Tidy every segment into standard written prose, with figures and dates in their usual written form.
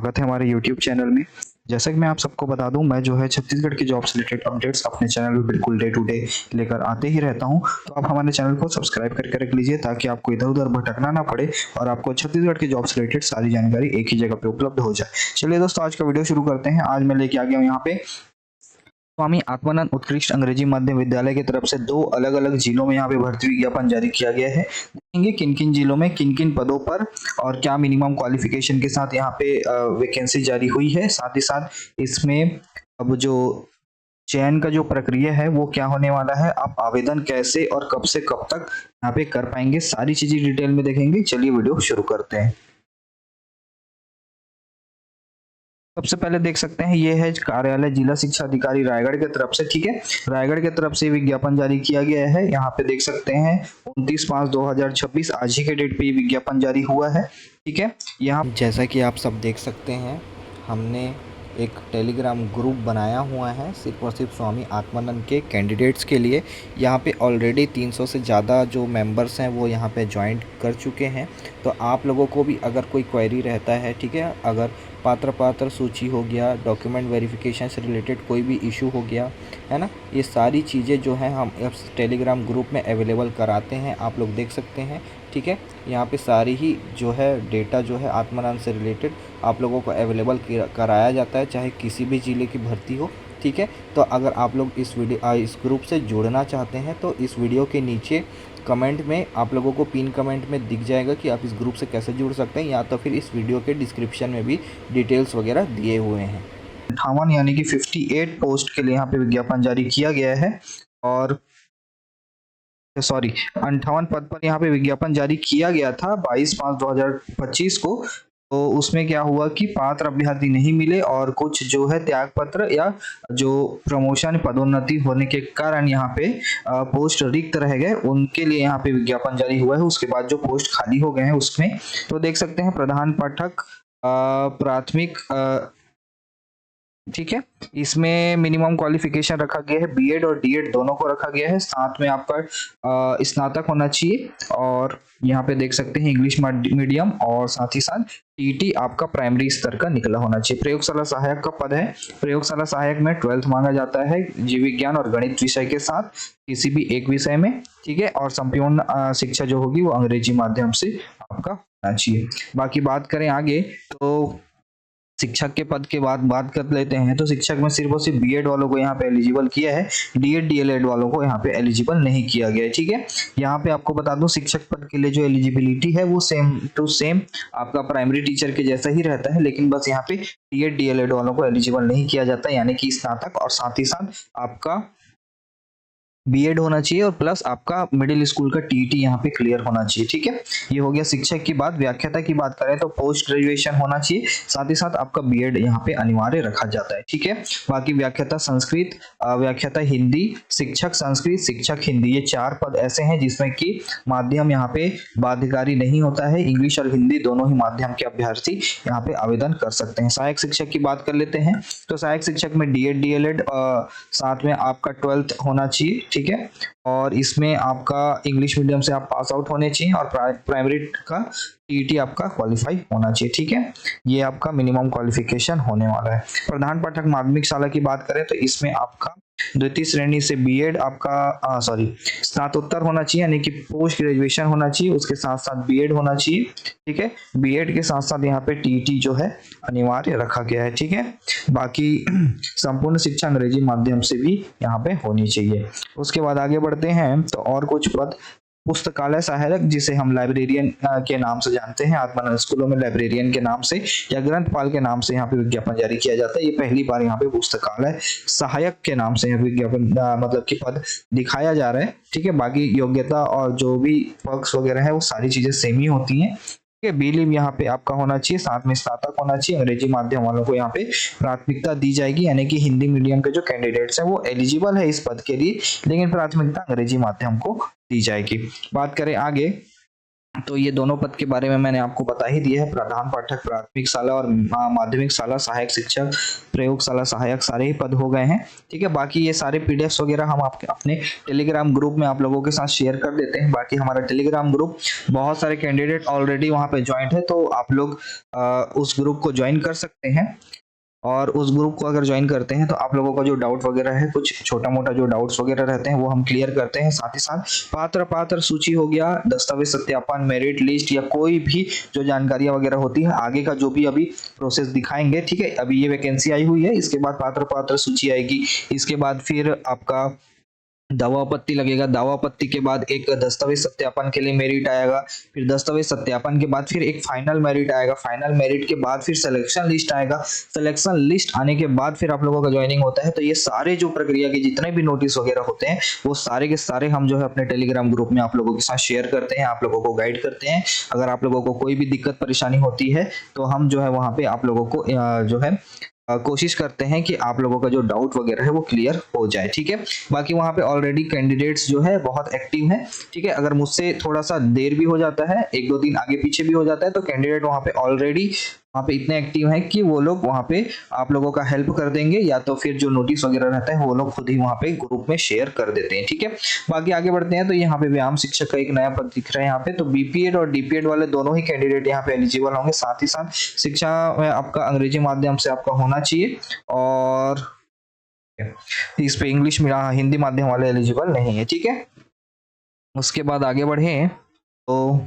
स्वागत है हमारे YouTube चैनल में। जैसा कि मैं आप सबको बता दूं, मैं जो है छत्तीसगढ़ के जॉब से रिलेटेड अपडेट्स अपने चैनल पे बिल्कुल डे टू डे लेकर आते ही रहता हूं। तो आप हमारे चैनल को सब्सक्राइब करके रख लीजिए ताकि आपको इधर-उधर भटकना ना पड़े और आपको छत्तीसगढ़ के जॉब से रिलेटेड सारी जानकारी एक ही जगह पे उपलब्ध हो जाए। चलिए दोस्तों, आज का वीडियो शुरू करते हैं। आज मैं लेके आ गया हूँ यहाँ पे स्वामी आत्मानंद उत्कृष्ट अंग्रेजी माध्यम विद्यालय की तरफ से 2 अलग-अलग जिलों में यहाँ पे भर्ती विज्ञापन जारी किया गया है। देखेंगे किन-किन जिलों में किन-किन पदों पर और क्या मिनिमम क्वालिफिकेशन के साथ यहाँ पे वैकेंसी जारी हुई है। साथ ही साथ इसमें अब जो चयन का जो प्रक्रिया है वो क्या होने वाला है, आप आवेदन कैसे और कब से कब तक यहाँ पे कर पाएंगे, सारी चीजें डिटेल में देखेंगे। चलिए वीडियो शुरू करते हैं। सबसे पहले देख सकते हैं ये है कार्यालय जिला शिक्षा अधिकारी रायगढ़ के तरफ से। ठीक है, रायगढ़ के तरफ से विज्ञापन जारी किया गया है। यहाँ पे देख सकते हैं 29/5/2026 आज ही के डेट पे ये विज्ञापन जारी हुआ है। ठीक है, यहाँ जैसा कि आप सब देख सकते हैं, हमने एक टेलीग्राम ग्रुप बनाया हुआ है सिर्फ और सिर्फ स्वामी आत्मानंद के कैंडिडेट्स के लिए। यहाँ पे ऑलरेडी 300 से ज़्यादा जो मेंबर्स हैं वो यहाँ पे ज्वाइन कर चुके हैं। तो आप लोगों को भी अगर कोई क्वेरी रहता है, ठीक है, अगर पात्र सूची हो गया, डॉक्यूमेंट वेरिफिकेशन से रिलेटेड कोई भी इशू हो गया है ना, ये सारी चीज़ें जो हैं हम इस टेलीग्राम ग्रुप में अवेलेबल कराते हैं। आप लोग देख सकते हैं। ठीक है, यहाँ पे सारी ही जो है डेटा जो है आत्मानंद से रिलेटेड आप लोगों को अवेलेबल कराया जाता है, चाहे किसी भी ज़िले की भर्ती हो। ठीक है, तो अगर आप लोग इस ग्रुप से जुड़ना चाहते हैं तो इस वीडियो के नीचे कमेंट में आप लोगों को पिन कमेंट में दिख जाएगा कि आप इस ग्रुप से कैसे जुड़ सकते हैं, या तो फिर इस वीडियो के डिस्क्रिप्शन में भी डिटेल्स वगैरह दिए हुए हैं। 58 यानी कि 58 पोस्ट के लिए यहाँ पे विज्ञापन जारी किया गया है और 58 पद पर यहाँ पे विज्ञापन जारी किया गया था 22/5/2025 को। तो उसमें क्या हुआ कि पात्र अभ्यर्थी नहीं मिले और कुछ जो है त्याग पत्र या जो प्रमोशन पदोन्नति होने के कारण यहाँ पे पोस्ट रिक्त रह गए, उनके लिए यहाँ पे विज्ञापन जारी हुआ है। उसके बाद जो पोस्ट खाली हो गए हैं उसमें तो देख सकते हैं प्रधान पाठक प्राथमिक, ठीक है, इसमें मिनिमम क्वालिफिकेशन रखा गया है, बीएड और डीएड दोनों को रखा गया है। साथ में आपका स्नातक होना चाहिए और यहाँ पे देख सकते हैं इंग्लिश मीडियम, और साथ ही साथ टीटी आपका प्राइमरी स्तर का निकला होना चाहिए। प्रयोगशाला सहायक का पद है। प्रयोगशाला सहायक में 12th मांगा जाता है जीव विज्ञान और गणित विषय के साथ किसी भी एक विषय में। ठीक है, और संपूर्ण शिक्षा जो होगी वो अंग्रेजी माध्यम से आपका होना चाहिए। बाकी बात करें आगे तो शिक्षक के पद के बाद बात कर लेते हैं। तो शिक्षक में सिर्फ और सिर्फ बीएड वालों को यहाँ पे एलिजिबल किया है, डीएड डीएलएड वालों को यहाँ पे एलिजिबल नहीं किया गया है। ठीक है, यहाँ पे आपको बता दूं शिक्षक पद के लिए जो एलिजिबिलिटी है वो सेम टू सेम आपका प्राइमरी टीचर के जैसा ही रहता है, लेकिन बस यहाँ पे डीएड डीएलएड वालों को एलिजिबल नहीं किया जाता, यानी कि स्नातक और साथ ही साथ आपका बीएड होना चाहिए और प्लस आपका मिडिल स्कूल का टीईटी यहाँ पे क्लियर होना चाहिए। ठीक है, ये हो गया शिक्षक की बात। व्याख्याता की बात करें तो पोस्ट ग्रेजुएशन होना चाहिए, साथ ही साथ आपका बीएड यहाँ पे अनिवार्य रखा जाता है। ठीक है, बाकी व्याख्याता संस्कृत, व्याख्याता हिंदी, शिक्षक संस्कृत, शिक्षक हिंदी, ये 4 पद ऐसे हैं जिसमें कि माध्यम यहाँ पे बाध्यकारी नहीं होता है। इंग्लिश और हिंदी दोनों ही माध्यम के अभ्यर्थी यहाँ पे आवेदन कर सकते हैं। सहायक शिक्षक की बात कर लेते हैं। तो सहायक शिक्षक में डीएड डीएलएड साथ में आपका 12th होना चाहिए। ठीक है, और इसमें आपका इंग्लिश मीडियम से आप पास आउट होने चाहिए और प्राइमरी का टीईटी आपका क्वालिफाई होना चाहिए। ठीक है, ये आपका मिनिमम क्वालिफिकेशन होने वाला है। प्रधान पाठक माध्यमिक शाला की बात करें तो इसमें आपका द्वितीय श्रेणी से बीएड आपका स्नातकोत्तर होना चाहिए, यानी कि पोस्ट ग्रेजुएशन होना चाहिए, उसके साथ साथ बीएड होना चाहिए। ठीक है, बीएड के साथ साथ यहाँ पे टीईटी जो है अनिवार्य रखा गया है। ठीक है, बाकी संपूर्ण शिक्षा अंग्रेजी माध्यम से भी यहाँ पे होनी चाहिए। उसके बाद आगे बढ़ते हैं तो और कुछ पद। पुस्तकालय सहायक, जिसे हम लाइब्रेरियन के नाम से जानते हैं, आत्मानंद स्कूलों में लाइब्रेरियन के नाम से या ग्रंथपाल के नाम से यहाँ पे विज्ञापन जारी किया जाता है। ये पहली बार यहाँ पे पुस्तकालय सहायक के नाम से विज्ञापन मतलब कि पद दिखाया जा रहा है। ठीक है, बाकी योग्यता और जो भी पक्ष वगैरह है वो सारी चीजें सेम ही होती हैं। बीलिम यहाँ पे आपका होना चाहिए, साथ में स्नातक होना चाहिए। अंग्रेजी माध्यम वालों को यहाँ पे प्राथमिकता दी जाएगी, यानी कि हिंदी मीडियम के जो कैंडिडेट्स हैं वो एलिजिबल है इस पद के लिए, लेकिन प्राथमिकता अंग्रेजी माध्यम को दी जाएगी। बात करें आगे तो ये दोनों पद के बारे में मैंने आपको बता ही दिया है। प्रधान पाठक प्राथमिक शाला और माध्यमिक शाला, सहायक शिक्षक, प्रयोगशाला सहायक, सारे ही पद हो गए हैं। ठीक है, बाकी ये सारे पीडीएफ्स वगैरह हम आपके अपने टेलीग्राम ग्रुप में आप लोगों के साथ शेयर कर देते हैं। बाकी हमारा टेलीग्राम ग्रुप, बहुत सारे कैंडिडेट ऑलरेडी वहाँ पे ज्वाइंट है, तो आप लोग उस ग्रुप को ज्वाइन कर सकते हैं। और उस ग्रुप को अगर ज्वाइन करते हैं तो आप लोगों का जो डाउट वगैरह है, कुछ छोटा मोटा जो डाउट्स वगैरह रहते हैं वो हम क्लियर करते हैं। साथ ही साथ पात्र सूची हो गया, दस्तावेज सत्यापन, मेरिट लिस्ट या कोई भी जो जानकारियां वगैरह होती है, आगे का जो भी अभी प्रोसेस दिखाएंगे। ठीक है, अभी ये वैकेंसी आई हुई है, इसके बाद पात्र सूची आएगी, इसके बाद फिर आपका दावा आपत्ति लगेगा, दावा आपत्ति के बाद एक दस्तावेज सत्यापन के लिए मेरिट आएगा, फिर दस्तावेज सत्यापन के बाद फिर एक फाइनल मेरिट आएगा, फाइनल मेरिट के बाद फिर सिलेक्शन लिस्ट आएगा, सिलेक्शन लिस्ट आने के बाद फिर आप लोगों का ज्वाइनिंग होता है। तो ये सारे जो प्रक्रिया के जितने भी नोटिस वगैरह होते हैं वो सारे के सारे हम जो है अपने टेलीग्राम ग्रुप में आप लोगों के साथ शेयर करते हैं, आप लोगों को गाइड करते हैं। अगर आप लोगों को कोई भी दिक्कत परेशानी होती है तो हम जो है वहाँ पे आप लोगों को जो है कोशिश करते हैं कि आप लोगों का जो डाउट वगैरह है वो क्लियर हो जाए। ठीक है, बाकी वहाँ पे ऑलरेडी कैंडिडेट्स जो है बहुत एक्टिव हैं। ठीक है, अगर मुझसे थोड़ा सा देर भी हो जाता है, 1-2 दिन आगे पीछे भी हो जाता है, तो कैंडिडेट वहाँ पे ऑलरेडी वहाँ पे इतने एक्टिव हैं कि वो लोग वहाँ पे आप लोगों का हेल्प कर देंगे, या तो फिर जो नोटिस वगैरह रहता है वो लोग खुद ही वहाँ पे ग्रुप में शेयर कर देते हैं। ठीक है, बाकी आगे बढ़ते हैं। तो यहाँ पे व्यायाम शिक्षक का एक नया पद दिख रहा है यहाँ पे, तो बीपीएड और डीपीएड वाले दोनों ही कैंडिडेट यहाँ पे एलिजिबल होंगे। साथ ही साथ शिक्षा में आपका अंग्रेजी माध्यम से आपका होना चाहिए, और इस पे इंग्लिश में हिंदी माध्यम वाले एलिजिबल नहीं है। ठीक है, उसके बाद आगे बढ़े तो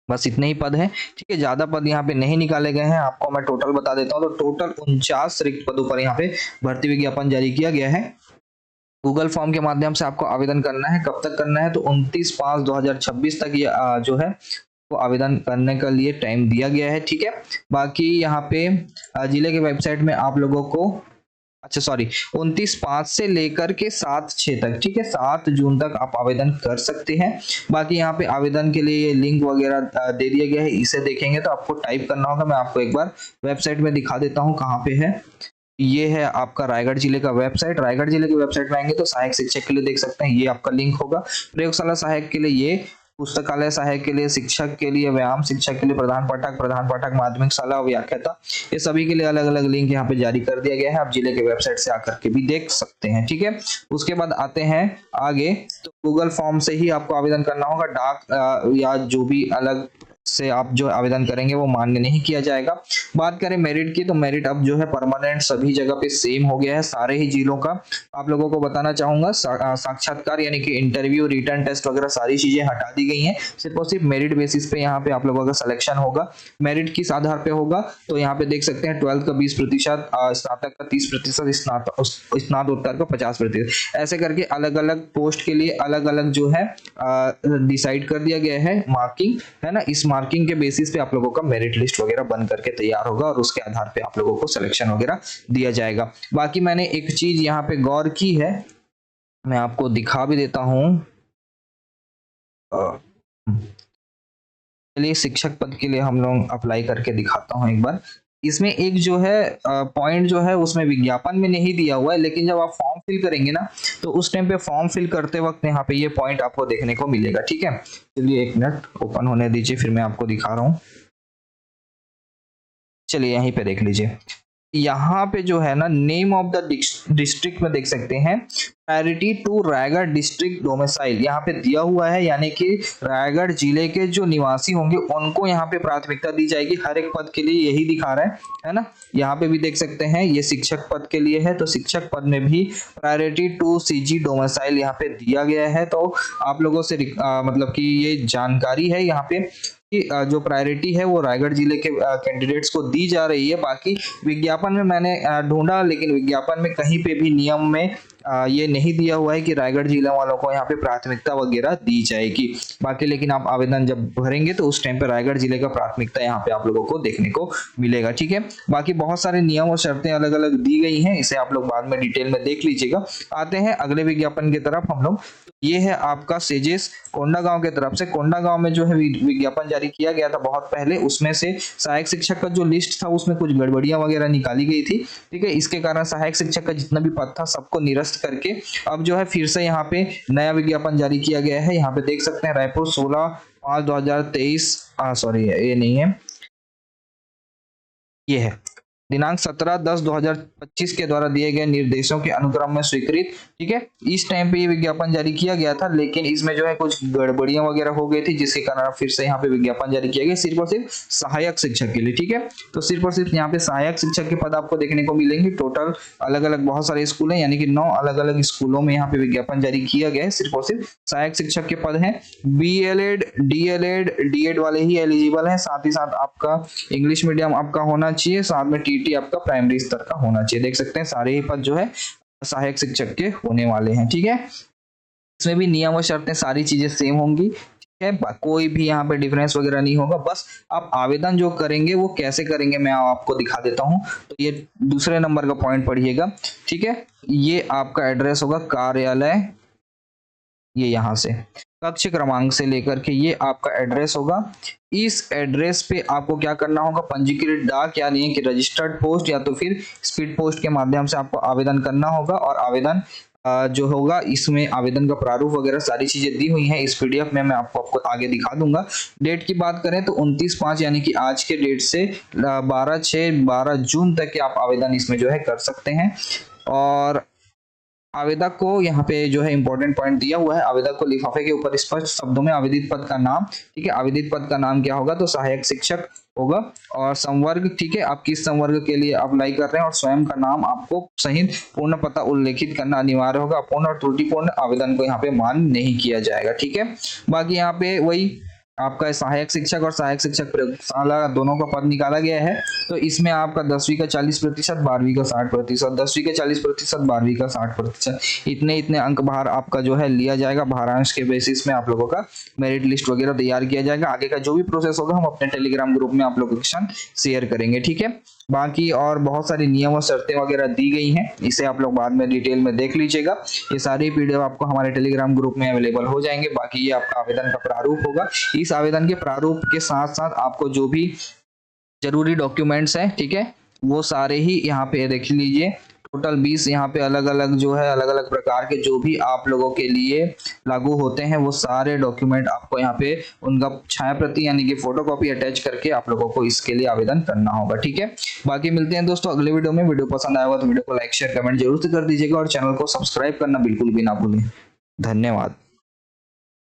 बस इतने ही पद हैं। ठीक है, ज्यादा पद यहाँ पे नहीं निकाले गए हैं। आपको मैं टोटल बता देता हूँ, तो टोटल 49 रिक्त पदों पर यहाँ पे भर्ती विज्ञापन जारी किया गया है। गूगल फॉर्म के माध्यम से आपको आवेदन करना है। कब तक करना है? तो 29/5/2026 तक ये जो है वो आवेदन करने के लिए टाइम दिया गया है। ठीक है, बाकी यहाँ पे जिले के वेबसाइट में आप लोगों को 29/5 से लेकर के 7/6 तक, ठीक है, 7 जून तक आप आवेदन कर सकते हैं। बाकी यहाँ पे आवेदन के लिए लिंक वगैरह दे दिया गया है, इसे देखेंगे तो आपको टाइप करना होगा। मैं आपको एक बार वेबसाइट में दिखा देता हूँ कहाँ पे है। ये है आपका रायगढ़ जिले का वेबसाइट। रायगढ़ जिले के वेबसाइट में आएंगे तो सहायक शिक्षक के लिए देख सकते हैं, ये आपका लिंक होगा। प्रयोगशाला सहायक के लिए ये, पुस्तकालय सहायक के लिए, शिक्षक के लिए, व्यायाम शिक्षक के लिए, प्रधान पाठक माध्यमिक शाला व्याख्याता, ये सभी के लिए अलग अलग लिंक यहाँ पे जारी कर दिया गया है। आप जिले के वेबसाइट से आकर के भी देख सकते हैं। ठीक है, उसके बाद आते हैं आगे, तो गूगल फॉर्म से ही आपको आवेदन करना होगा। डाक या जो भी अलग से आप जो आवेदन करेंगे वो मान्य नहीं किया जाएगा। बात करें मेरिट की, तो मेरिट अब जो है परमानेंट सभी जगह पे सेम हो गया है, सारे ही जिलों का। आप लोगों को बताना चाहूंगा, साक्षात्कार यानी कि इंटरव्यू, रिटर्न टेस्ट वगैरह सारी चीजें हटा दी गई हैं। सिर्फ और सिर्फ मेरिट बेसिस पे यहाँ पे आप लोगों का सिलेक्शन होगा। मेरिट किस आधार पे होगा? तो यहाँ पे देख सकते हैं 12th का 20%, स्नातक का 30%, स्नातकोत्तर का 50%, ऐसे करके अलग अलग पोस्ट के लिए अलग अलग जो है डिसाइड कर दिया गया है मार्किंग, है ना। इस मार्किंग के बेसिस पे आप लोगों का मेरिट लिस्ट वगैरह बन करके तैयार होगा और उसके आधार पे आप लोगों को सिलेक्शन वगैरह दिया जाएगा। बाकी मैंने एक चीज यहाँ पे गौर की है, मैं आपको दिखा भी देता हूँ। चलिए शिक्षक पद के लिए हम लोग अप्लाई करके दिखाता हूँ एक बार। इसमें एक जो है पॉइंट जो है उसमें विज्ञापन में नहीं दिया हुआ है, लेकिन जब आप फॉर्म फिल करेंगे ना तो उस टाइम पे फॉर्म फिल करते वक्त यहाँ पे ये पॉइंट आपको देखने को मिलेगा। ठीक है, चलिए 1 मिनट ओपन होने दीजिए, फिर मैं आपको दिखा रहा हूँ। चलिए यहीं पे देख लीजिए, यहाँ पे जो है ना नेम ऑफ द डिस्ट्रिक्ट में देख सकते हैं, priority to Raigad district domicile यहाँ पे दिया हुआ है, यानी कि रायगढ़ जिले के जो निवासी होंगे उनको यहाँ पे प्राथमिकता दी जाएगी। हर एक पद के लिए यही दिखा रहा है ना। यहाँ पे भी देख सकते हैं ये शिक्षक पद के लिए है, तो शिक्षक पद में भी प्रायोरिटी टू सीजी डोमिसाइल यहाँ पे दिया गया है। तो आप लोगों से मतलब कि ये जानकारी है यहाँ पे कि जो प्रायोरिटी है वो रायगढ़ जिले के कैंडिडेट्स को दी जा रही है। बाकी विज्ञापन में मैंने ढूंढा, लेकिन विज्ञापन में कहीं पे भी नियम में ये नहीं दिया हुआ है कि रायगढ़ जिला वालों को यहाँ पे प्राथमिकता वगैरह दी जाएगी। बाकी लेकिन आप आवेदन जब भरेंगे तो उस टाइम पे रायगढ़ जिले का प्राथमिकता यहाँ पे आप लोगों को देखने को मिलेगा। ठीक है, बाकी बहुत सारे नियम और शर्तें अलग अलग दी गई हैं, इसे आप लोग बाद में डिटेल में देख लीजिएगा। आते हैं अगले विज्ञापन की तरफ हम लोग। ये है आपका सेजेस कोंडागांव के तरफ से। कोंडागांव में जो है विज्ञापन जारी किया गया था बहुत पहले, उसमें से सहायक शिक्षक का जो लिस्ट था उसमें कुछ गड़बड़ियां वगैरह निकाली गई थी। ठीक है, इसके कारण सहायक शिक्षक का जितना भी पद था सबको निरस्त निरस्त करके अब जो है फिर से यहाँ पे नया विज्ञापन जारी किया गया है। यहाँ पे देख सकते हैं रायपुर 16/5/2023 सॉरी ये नहीं है, ये है दिनांक 17/10/2025 के द्वारा दिए गए निर्देशों के अनुक्रम में स्वीकृत। ठीक है, इस टाइम पे ये विज्ञापन जारी किया गया था, लेकिन इसमें जो है कुछ गड़बड़ियां वगैरह हो गई थी, जिसके कारण फिर से यहाँ पे विज्ञापन जारी किया गया सिर्फ और सिर्फ सहायक शिक्षक के लिए। ठीक है, तो सिर्फ और सिर्फ यहाँ पे सहायक शिक्षक के पद आपको देखने को मिलेंगे। टोटल अलग अलग बहुत सारे स्कूल हैं, यानी कि 9 अलग अलग स्कूलों में यहाँ पे विज्ञापन जारी किया गया है। सिर्फ और सिर्फ सहायक शिक्षक के पद हैं। BLED DLED DED वाले ही एलिजिबल हैं। साथ ही साथ आपका इंग्लिश मीडियम आपका होना चाहिए, साथ में TT आपका प्राइमरी स्तर का होना चाहिए। देख सकते हैं सारे ही पद जो है सहायक शिक्षक के होने वाले हैं। ठीक है, इसमें भी नियम और शर्तें सारी चीजें सेम होंगी। ठीक है, कोई भी यहाँ पे डिफरेंस वगैरह नहीं होगा। बस आप आवेदन जो करेंगे वो कैसे करेंगे मैं आपको दिखा देता हूँ। तो ये दूसरे नंबर का पॉइंट पढ़िएगा। ठीक है, ये आपका एड्रेस होगा कार्यालय, ये यहाँ से कक्ष क्रमांक से लेकर के ये आपका एड्रेस होगा। इस एड्रेस पे आपको क्या करना होगा, पंजीकृत डाक यानी कि रजिस्टर्ड पोस्ट या तो फिर स्पीड पोस्ट के माध्यम से आपको आवेदन करना होगा। और आवेदन जो होगा इसमें आवेदन का प्रारूप वगैरह सारी चीजें दी हुई हैं इस PDF में, मैं आपको आगे दिखा दूंगा। डेट की बात करें तो 29/5 यानी कि आज के डेट से 12 जून तक के आप आवेदन इसमें जो है कर सकते हैं। और आवेदक को यहाँ पे जो है इंपॉर्टेंट पॉइंट दिया हुआ है, आवेदक को लिफाफे के ऊपर स्पष्ट शब्दों में आवेदित पद का नाम, ठीक है, आवेदित पद का नाम क्या होगा, तो सहायक शिक्षक होगा। और संवर्ग, ठीक है, आप किस संवर्ग के लिए अप्लाई कर रहे हैं और स्वयं का नाम आपको सहित पूर्ण पता उल्लेखित करना अनिवार्य होगा। अपूर्ण और त्रुटिपूर्ण आवेदन को यहाँ पे मान नहीं किया जाएगा। ठीक है, बाकी यहाँ पे वही आपका सहायक शिक्षक और सहायक शिक्षक प्रयोगशाला दोनों का पद निकाला गया है। तो इसमें आपका 10वीं का 40%, 12वीं का 60%, 10वीं का 40%, 12वीं का 60%, इतने अंक भार आपका जो है लिया जाएगा। भारांश के बेसिस में आप लोगों का मेरिट लिस्ट वगैरह तैयार किया जाएगा। आगे का जो भी प्रोसेस होगा हम अपने टेलीग्राम ग्रुप में आप लोगों के साथ शेयर करेंगे। ठीक है, बाकी और बहुत सारी नियम और शर्तें वगैरह दी गई हैं, इसे आप लोग बाद में डिटेल में देख लीजिएगा। ये सारी PDF आपको हमारे टेलीग्राम ग्रुप में अवेलेबल हो जाएंगे। बाकी ये आपका आवेदन का प्रारूप होगा। इस आवेदन के प्रारूप के साथ साथ आपको जो भी जरूरी डॉक्यूमेंट्स हैं, ठीक है, वो सारे ही यहाँ पे देख लीजिए। टोटल 20 यहाँ पे अलग अलग जो है अलग अलग प्रकार के जो भी आप लोगों के लिए लागू होते हैं वो सारे डॉक्यूमेंट आपको यहाँ पे उनका छाया प्रति यानी कि फोटोकॉपी अटैच करके आप लोगों को इसके लिए आवेदन करना होगा। ठीक है, बाकी मिलते हैं दोस्तों अगले वीडियो में। वीडियो पसंद आया होगा तो वीडियो को लाइक शेयर कमेंट जरूर से कर दीजिएगा और चैनल को सब्सक्राइब करना बिल्कुल भी ना भूलें। धन्यवाद।